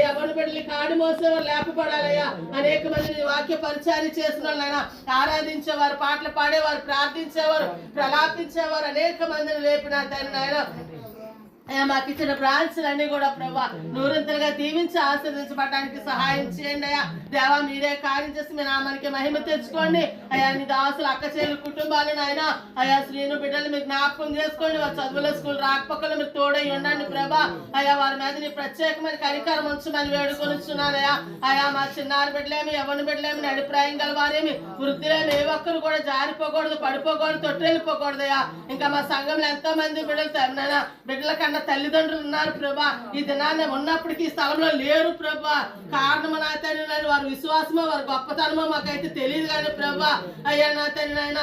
ఎవరి బిడ్డలు కాడు మోసేవారు లేపబడాలయ్యా. అనేక మందిని వాక్య పరిచయం చేసిన వాళ్ళైనా ఆరాధించేవారు, పాటలు పాడేవారు, ప్రార్థించేవారు, ప్రలాపించేవారు అనేక మందిని లేపిన తండ్రి నాయన మాకు ఇచ్చిన బ్రాంచ్లన్నీ కూడా ప్రభా నూరంతలుగా దీవించి ఆశీర్వదించబడడానికి సహాయం చేయండి అయ్యా. దేవా మీరే కార్యం చేసి మీ నామానికి మహిమ తెచ్చుకోండి అయ్యా. నీ దాసులు అక్క చెల్లి కుటుంబాలను ఆయన అయ్యా శ్రీను బిడ్డలు మీరు జ్ఞాపకం చేసుకోండి. వారి చదువుల స్కూల్ రాకపోకలు మీరు తోడై ఉండండి ప్రభా అయ్యా. వారి మీద నీ ప్రత్యేకమైన కనికరం ఉంచమని వేడుకొనిస్తున్నానయ్యా. అయ్యా మా చిన్నారి బిడ్డలేమి, ఎవరిని బిడ్డలేమి, నడిప్రాయం గల వారేమి, వృద్ధిలేమి ఏ ఒక్కరు కూడా జారిపోకూడదు, పడిపోకూడదు, తొట్టెళ్ళిపోకూడదు అయ్యా. ఇంకా మా సంఘంలో ఎంతో మంది బిడ్డల కన్నా తల్లిదండ్రులు ఉన్నారు ప్రభా. ఈ దినాన్ని ఉన్నప్పటికీ ఈ స్థలంలో లేరు ప్రభా. కారణం నా తండ్రి నాయన వారి విశ్వాసమో వారి గొప్పతనమో మాకైతే తెలియదు కానీ ప్రభా అయ్యా నా తండ్రి నాయన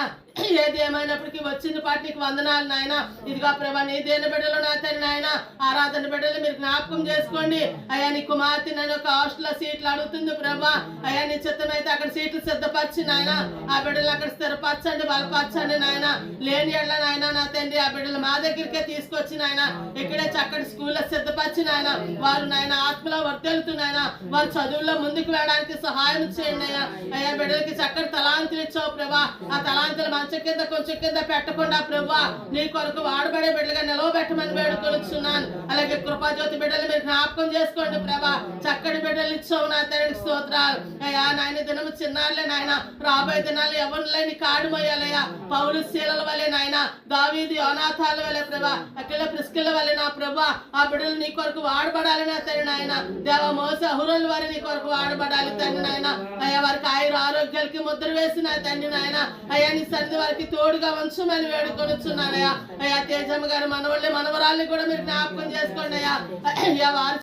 ఏది ఏమైనప్పటికీ వచ్చిన పార్టీకి వందనాలు నాయన. ఇదిగా ప్రభా నీ దేని బిడ్డలు నా తండ్రి నాయన ఆరాధన బిడ్డలు మీరు జ్ఞాపకం చేసుకోండి అయ్యా. నీ కుమార్తె నేను ఒక హాస్టల్లో సీట్లు అడుగుతుంది ప్రభా అయ్యా. నీ చిత్తమైతే అక్కడ సీట్లు సిద్ధపరిచి నాయన ఆ బిడ్డలు అక్కడ స్థిరపరచండి, బలపరచండి నాయన. లేని ఎడ్ల నాయన నా తండ్రి ఆ బిడ్డలు మా దగ్గరికే తీసుకొచ్చి నాయన ఇక్కడే చక్కటి స్కూల్లో సిద్ధపరిచి నాయన వారు నాయన ఆత్మలో వర్తెలుతున్నాయన వారు చదువుల్లో ముందుకు వెళ్ళడానికి సహాయం చేయండి అయ్యా. అయ్యా బిడ్డలకి చక్కటి తలాంతులు ఇచ్చావు ప్రభా. ఆ తలాంతులు కింద కొంచెం కింద పెట్టకుండా ప్రభా నీ కొరకు వాడబడే బిడ్డలుగా నిలవబెట్టమని వేడుకొనిస్తున్నాను. అలాగే కృపాజ్యోతి బిడ్డలు మీరు జ్ఞాపకం చేసుకోండి ప్రభా. చక్కటి బిడ్డలు ఇచ్చావు నా తండ్రికి స్తోత్రాలు అయ్యా. నాయన దినము చిన్నారులే నాయన రాబోయే దినాలు ఎవరిలేని కాడు మొయ్యాలయ్యా. పౌలు శీలల వలె నాయన దావీదు యోనాథాల వలె ప్రభా అఖిల ప్రిస్కిల వలె నా ప్రభా ఆ బిడ్డలు నీ కొరకు వాడబడాలి నా తండ్రి నాయన. దేవ మోస అహురుల వారి నీ కొరకు వాడబడాలి తండ్రి నాయన. అయ్యా వారికి ఆయుర ఆరోగ్యాలకి ముద్ర వేసి నా తండ్రి నాయన అయ్యా నీ సన్నిధి వారికి తోడుగా ఉంచమని వేడుకొనిచున్నానయ్యా. అయ్యా తేజమ్మ గారు మనవల్ని మనవరాల్ని కూడా మీరు జ్ఞాపకం చేసుకోండి అయ్యా. వారు